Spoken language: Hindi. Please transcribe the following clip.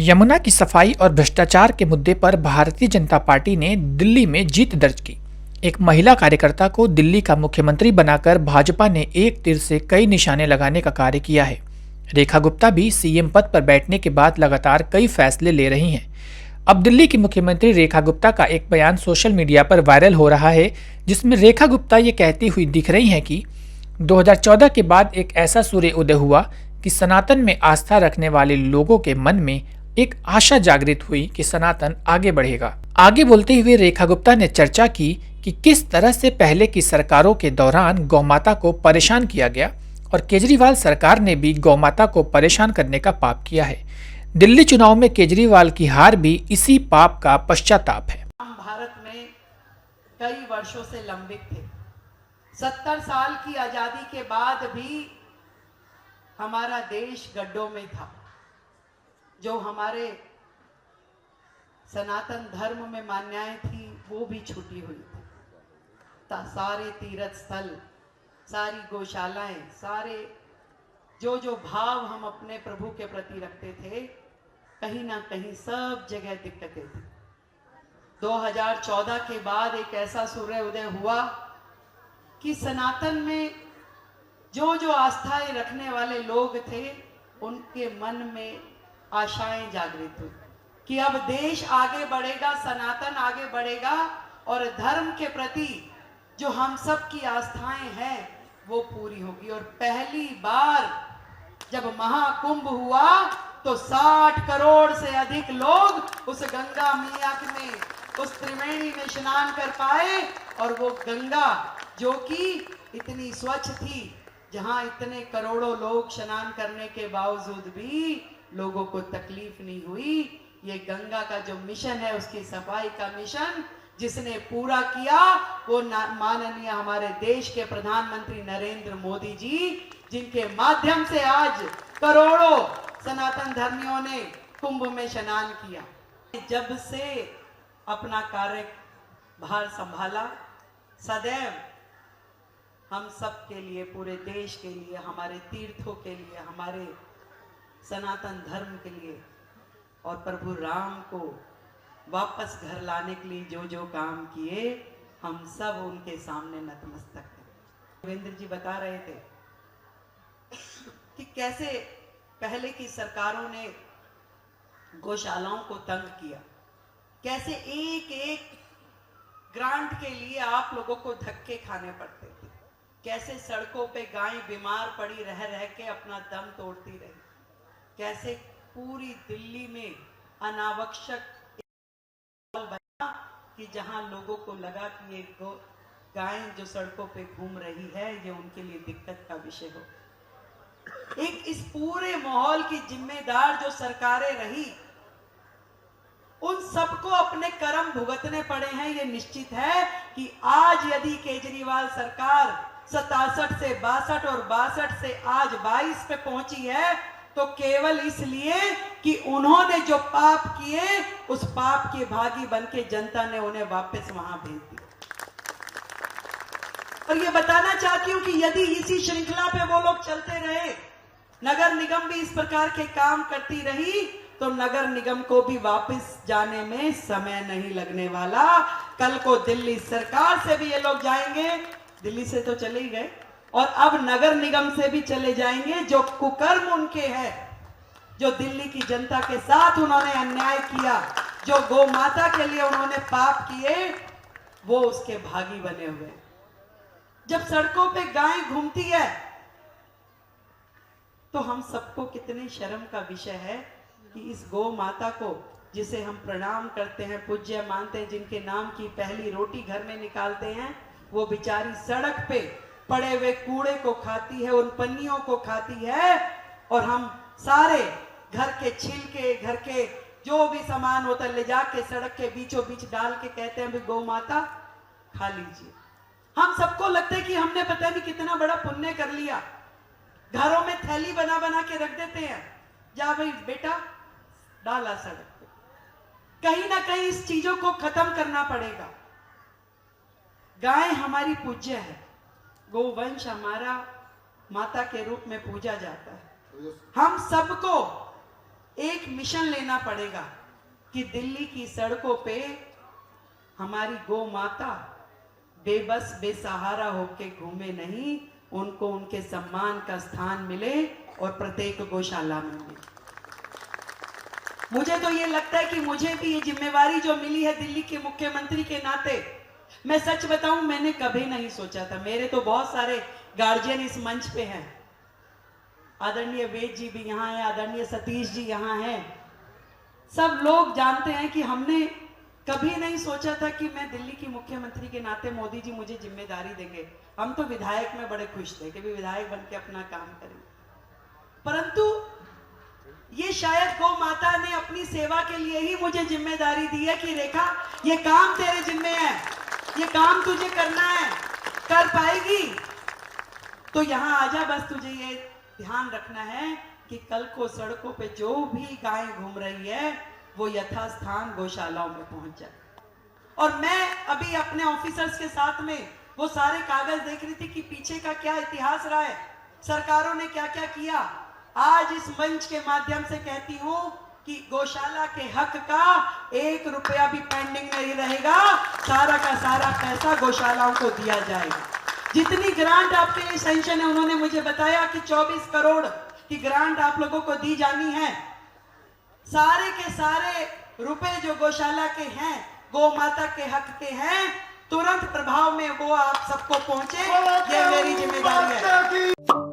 यमुना की सफाई और भ्रष्टाचार के मुद्दे पर भारतीय जनता पार्टी ने दिल्ली में जीत दर्ज की। एक महिला कार्यकर्ता को दिल्ली का मुख्यमंत्री बनाकर भाजपा ने एक तीर से कई निशाने लगाने का कार्य किया है। रेखा गुप्ता भी सीएम पद पर बैठने के बाद लगातार कई फैसले ले रही हैं। अब दिल्ली की मुख्यमंत्री रेखा गुप्ता का एक बयान सोशल मीडिया पर वायरल हो रहा है, जिसमें रेखा गुप्ता ये कहती हुई दिख रही हैं कि 2014 के बाद एक ऐसा सूर्य उदय हुआ कि सनातन में आस्था रखने वाले लोगों के मन में एक आशा जागृत हुई कि सनातन आगे बढ़ेगा। आगे बोलते हुए रेखा गुप्ता ने चर्चा की कि किस तरह से पहले की सरकारों के दौरान गौमाता को परेशान किया गया और केजरीवाल सरकार ने भी गौमाता को परेशान करने का पाप किया है। दिल्ली चुनाव में केजरीवाल की हार भी इसी पाप का पश्चाताप है। हम भारत में कई वर्षों से लंबित थे। 70 साल की आजादी के बाद भी हमारा देश गड्ढों में था। जो हमारे सनातन धर्म में मान्यताएं थी वो भी छूटी हुई थी। सारे तीर्थ स्थल, सारी गौशालाएं, सारे जो भाव हम अपने प्रभु के प्रति रखते थे, कहीं ना कहीं सब जगह दिक्कतें थी। 2014 के बाद एक ऐसा सूर्य उदय हुआ कि सनातन में जो आस्थाएं रखने वाले लोग थे उनके मन में आशाएं जागृत हुई कि अब देश आगे बढ़ेगा, सनातन आगे बढ़ेगा और धर्म के प्रति जो हम सब की आस्थाएं हैं वो पूरी होगी। और पहली बार जब महाकुंभ हुआ तो 60 करोड़ से अधिक लोग उस गंगा मैया में, उस त्रिवेणी में स्नान कर पाए। और वो गंगा जो कि इतनी स्वच्छ थी, जहां इतने करोड़ों लोग स्नान करने के बावजूद भी लोगों को तकलीफ नहीं हुई। ये गंगा का जो मिशन है, उसकी सफाई का मिशन जिसने पूरा किया वो माननीय हमारे देश के प्रधानमंत्री नरेंद्र मोदी जी, जिनके माध्यम से आज करोड़ों सनातन धर्मियों ने कुंभ में स्नान किया। जब से अपना कार्यभार संभाला, सदैव हम सब के लिए, पूरे देश के लिए, हमारे तीर्थों के लिए, हमारे सनातन धर्म के लिए और प्रभु राम को वापस घर लाने के लिए जो काम किए, हम सब उनके सामने नतमस्तक हैं। देवेंद्र जी बता रहे थे कि कैसे पहले की सरकारों ने गौशालाओं को तंग किया, कैसे एक एक ग्रांट के लिए आप लोगों को धक्के खाने पड़ते थे, कैसे सड़कों पे गायें बीमार पड़ी रह रह के अपना दम तोड़ती रही, कैसे पूरी दिल्ली में अनावश्यक बना कि जहां लोगों को लगा कि ये गाय जो सड़कों पे घूम रही है ये उनके लिए दिक्कत का विषय हो। एक इस पूरे माहौल की जिम्मेदार जो सरकारें रही, उन सबको अपने कर्म भुगतने पड़े हैं। ये निश्चित है कि आज यदि केजरीवाल सरकार 67 से 62 और 62 से आज 22 पे पहुंची है तो केवल इसलिए कि उन्होंने जो पाप किए उस पाप के भागी बनके जनता ने उन्हें वापस वहां भेज दिया। और ये बताना चाहती हूं कि यदि इसी श्रृंखला पे वो लोग चलते रहे, नगर निगम भी इस प्रकार के काम करती रही, तो नगर निगम को भी वापस जाने में समय नहीं लगने वाला। कल को दिल्ली सरकार से भी ये लोग जाएंगे, दिल्ली से तो चले ही गए, और अब नगर निगम से भी चले जाएंगे। जो कुकर्म उनके हैं, जो दिल्ली की जनता के साथ उन्होंने अन्याय किया, जो गौ माता के लिए उन्होंने पाप किए, वो उसके भागी बने हुए। जब सड़कों पे गाय घूमती है तो हम सबको कितने शर्म का विषय है कि इस गौ माता को, जिसे हम प्रणाम करते हैं, पूज्य मानते हैं, जिनके नाम की पहली रोटी घर में निकालते हैं, वो बेचारी सड़क पे पड़े हुए कूड़े को खाती है, उन पन्नियों को खाती है। और हम सारे घर के छिलके, घर के जो भी सामान होता है ले जाके सड़क के बीचों बीच डाल के कहते हैं भी गौ माता खा लीजिए। हम सबको लगता है कि हमने पता नहीं कितना बड़ा पुण्य कर लिया। घरों में थैली बना बना के रख देते हैं, जा भाई बेटा डाला सड़क पे। कहीं ना कहीं इस चीजों को खत्म करना पड़ेगा। गाय हमारी पूज्य है, गोवंश हमारा माता के रूप में पूजा जाता है। हम सबको एक मिशन लेना पड़ेगा कि दिल्ली की सड़कों पे हमारी गौ माता बेबस बेसहारा होके घूमे नहीं, उनको उनके सम्मान का स्थान मिले और प्रत्येक गौशाला में मिले। मुझे तो ये लगता है कि मुझे भी ये जिम्मेवारी जो मिली है दिल्ली के मुख्यमंत्री के नाते, मैं सच बताऊं मैंने कभी नहीं सोचा था। मेरे तो बहुत सारे गार्जियन इस मंच पे हैं, आदरणीय वेद जी भी यहाँ हैं, आदरणीय सतीश जी यहाँ हैं, सब लोग जानते हैं कि हमने कभी नहीं सोचा था कि मैं दिल्ली की मुख्यमंत्री के नाते मोदी जी मुझे जिम्मेदारी देंगे। हम तो विधायक में बड़े खुश थे कि भी विधायक बन के अपना काम करें, परंतु ये शायद गौ माता ने अपनी सेवा के लिए ही मुझे जिम्मेदारी दी है कि रेखा ये काम तेरे जिम्मे है, ये काम तुझे करना है, कर पाएगी तो यहाँ आजा, बस तुझे ये ध्यान रखना है कि कल को सड़कों पे जो भी गाय घूम रही है वो यथास्थान गौशालाओं में पहुंच जाए। और मैं अभी अपने ऑफिसर्स के साथ में वो सारे कागज देख रही थी कि पीछे का क्या इतिहास रहा है, सरकारों ने क्या क्या किया। आज इस मंच के माध्यम से कहती हूं कि गौशाला के हक का 1 रुपया भी पेंडिंग नहीं रहेगा, सारा का सारा पैसा गौशालाओं को दिया जाएगा। जितनी ग्रांट आपके लिए सैंक्शन है, उन्होंने मुझे बताया कि 24 करोड़ की ग्रांट आप लोगों को दी जानी है। सारे के सारे रुपए जो गौशाला के हैं, गौ माता के हक के हैं, तुरंत प्रभाव में वो आप सबको पहुंचे, ये मेरी जिम्मेदारी है।